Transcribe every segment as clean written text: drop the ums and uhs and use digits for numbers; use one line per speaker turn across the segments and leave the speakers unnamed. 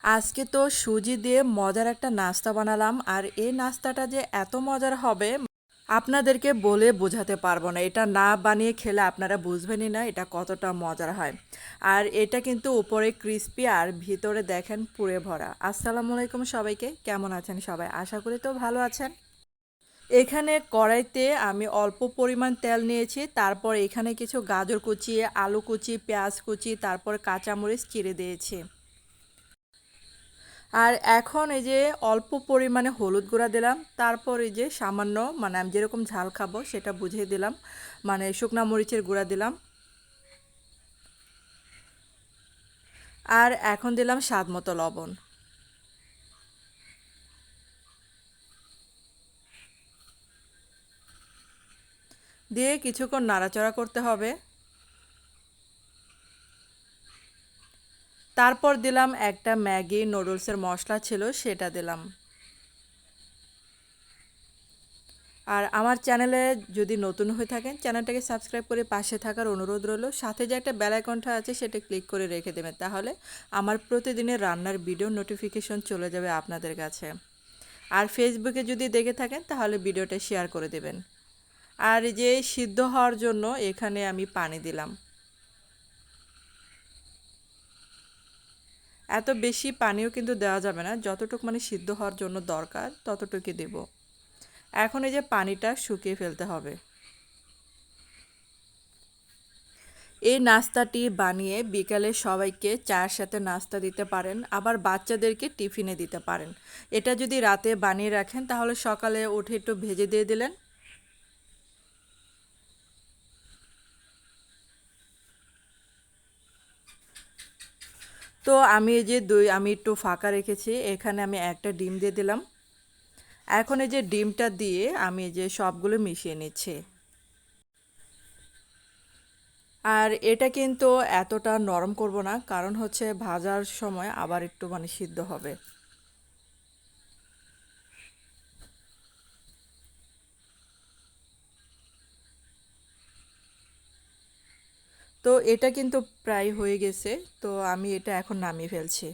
আজকে তো সুজি দিয়ে মজার একটা নাস্তা বানালাম আর এই নাস্তাটা যে এত মজার হবে আপনাদেরকে বলে বোঝাতে পারবো না। এটা না বানিয়ে খেলে আপনারা বুঝবেনই না এটা কতটা মজার হয়। আর এটা কিন্তু উপরে ক্রিস্পি আর ভিতরে দেখেন পুরে ভরা। আসসালামু আলাইকুম সবাইকে, কেমন আছেন সবাই? আশা করি তো ভালো আছেন। এখানে কড়াইতে আমি অল্প পরিমাণ তেল নিয়েছি, তারপর এখানে কিছু গাজর কুচি, আলু কুচি, পেঁয়াজ কুচি, তারপর কাঁচামরিচ চিড়ে দিয়েছি। আর এখন এই যে অল্প পরিমাণে হলুদ গুঁড়া দিলাম, তারপর এই যে সামান্য মানে আমি যেরকম ঝাল খাবো সেটা বুঝিয়ে দিলাম, মানে শুকনা মরিচের গুঁড়া দিলাম। আর এখন দিলাম স্বাদ মতো লবণ। দিয়ে কিছুক্ষণ নাড়াচাড়া করতে হবে। তারপর দিলাম একটা ম্যাগি নুডলসের মশলা ছিল সেটা দিলাম। আর আমার চ্যানেলে যদি নতুন হয়ে থাকেন চ্যানেলটাকে সাবস্ক্রাইব করে পাশে থাকার অনুরোধ রইল। সাথে যে একটা বেল আইকনটা আছে সেটা ক্লিক করে রেখে দেবেন, তাহলে আমার প্রতিদিনের রান্নার ভিডিও নোটিফিকেশন চলে যাবে আপনাদের কাছে। আর ফেসবুকে যদি দেখে থাকেন তাহলে ভিডিওটা শেয়ার করে দেবেন। আর এই যে সিদ্ধ হওয়ার জন্য এখানে আমি পানি দিলাম। এত বেশি পানিও কিন্তু দেওয়া যাবে না, যতটুকু মানে সিদ্ধ হওয়ার জন্য দরকার ততটুকুই দেব। এখন এই যে পানিটা শুকিয়ে ফেলতে হবে। এই নাস্তাটি বানিয়ে বিকালে সবাইকে চায়ের সাথে নাস্তা দিতে পারেন, আবার বাচ্চাদেরকে টিফিনে দিতে পারেন। এটা যদি রাতে বানিয়ে রাখেন তাহলে সকালে উঠে একটু ভেজে দিয়ে দিলেন। তো আমি এই যে আমি একটু ফাঁকা রেখেছি, এখানে আমি একটা ডিম দিয়ে দিলাম। এখন এই যে ডিমটা দিয়ে আমি এই যে সবগুলো মিশিয়ে নিচ্ছি। আর এটা কিন্তু এতটা নরম করব না, কারণ হচ্ছে ভাজার সময় আবার একটু মানে সিদ্ধ হবে। তো এটা কিন্তু প্রায় হয়ে গেছে। তো আমি এটা এখন নামিয়ে ফেলছি।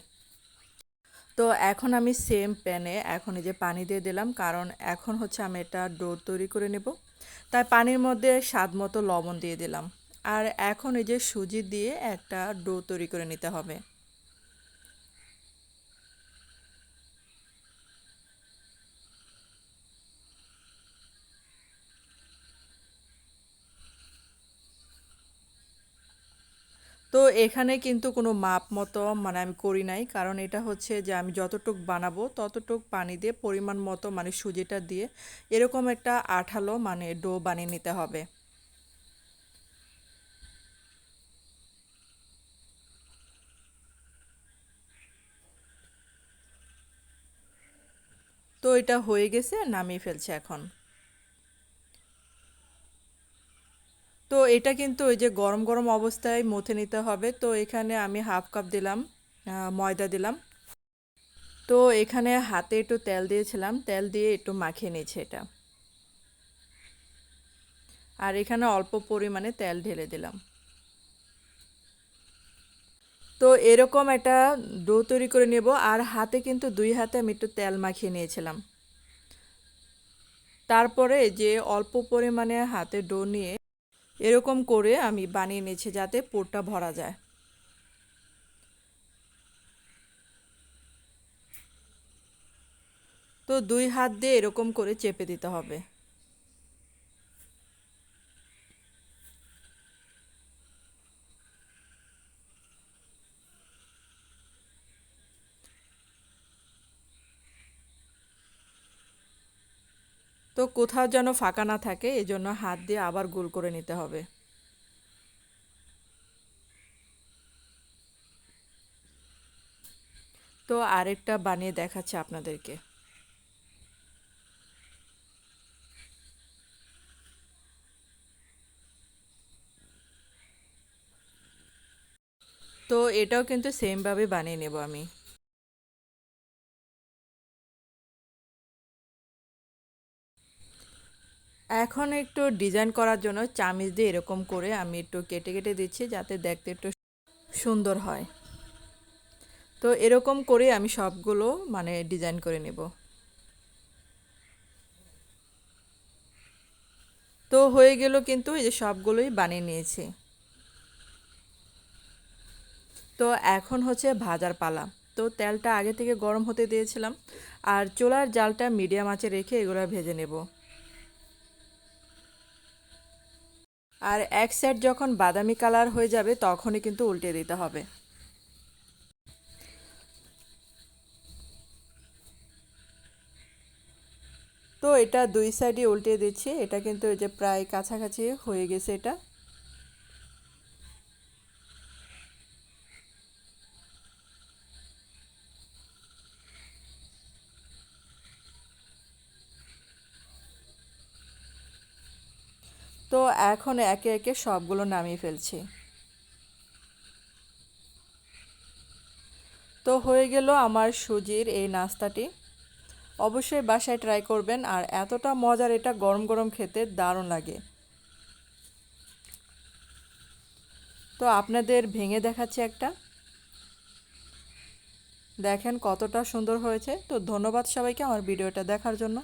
তো এখন আমি সেম প্যানে এখন এই যে পানি দিয়ে দিলাম, কারণ এখন হচ্ছে আমি এটা ডো তৈরি করে নেব। তাই পানির মধ্যে স্বাদ মতো লবণ দিয়ে দিলাম। আর এখন এই যে সুজি দিয়ে একটা ডো তৈরি করে নিতে হবে। তো এখানে কিন্তু কোনো মাপ মতো মানে আমি করি নাই, কারণ এটা হচ্ছে যে আমি যতটুক বানাবো ততটুক পানি দিয়ে পরিমাণ মতো মানে সুজিটা দিয়ে এরকম একটা আঠালো মানে ডো বানিয়ে নিতে হবে। তো এটা হয়ে গেছে, নামিয়ে ফেলছে এখন। তো এটা কিন্তু ওই যে গরম গরম অবস্থায় মথে নিতে হবে। তো এখানে আমি হাফ কাপ দিলাম ময়দা দিলাম। তো এখানে হাতে একটু তেল দিয়েছিলাম, তেল দিয়ে একটু মাখিয়ে নিয়েছি এটা। আর এখানে অল্প পরিমাণে তেল ঢেলে দিলাম। তো এরকম একটা ডো তৈরি করে নেব। আর হাতে কিন্তু দুই হাতে আমি একটু তেল মাখিয়ে নিয়েছিলাম। তারপরে যে অল্প পরিমাণে হাতে ডো নিয়ে এরকম করে আমি বানিয়ে নিয়েছি যাতে পুরটা ভরা যায়। তো দুই হাত দিয়ে এরকম করে চেপে দিতে হবে। তো কোথাও যেন ফাঁকা না থাকে এজন্য হাত দিয়ে আবার গোল করে নিতে হবে। তো আরেকটা বানিয়ে দেখাচ্ছি আপনাদেরকে। তো এটাও কিন্তু সেমভাবে বানিয়ে নেব আমি। এখন একটু ডিজাইন করার জন্য চামিচ দিয়ে এরকম করে আমি একটু কেটে কেটে দিচ্ছি যাতে দেখতে একটু সুন্দর হয়। তো এরকম করে আমি সবগুলো মানে ডিজাইন করে নেব। তো হয়ে গেল, কিন্তু এই যে সবগুলোই বানিয়ে নিয়েছি। তো এখন হচ্ছে ভাজার পালা। তো তেলটা আগে থেকে গরম হতে দিয়েছিলাম, আর চুলার জালটা মিডিয়াম আঁচে রেখে এগুলো ভেজে নেব। আর এক সাইড যখন বাদামি কালার হয়ে যাবে তখনই কিন্তু উল্টে দিতে হবে। তো এটা দুই সাইডই উল্টে দিচ্ছি, এটা কিন্তু এই যে প্রায় কাছাকাছি হয়ে গেছে এটা। তো এখন একে একে সবগুলো নামিয়ে ফেলছি। তো হয়ে গেল আমার সুজির এই নাস্তাটি। অবশ্যই বাসায় ট্রাই করবেন, আর এতটা মজার, এটা গরম গরম খেতে দারুণ লাগে। তো আপনাদের ভেঙে দেখাচ্ছি একটা, দেখেন কতটা সুন্দর হয়েছে। তো ধন্যবাদ সবাইকে আমার ভিডিওটা দেখার জন্য।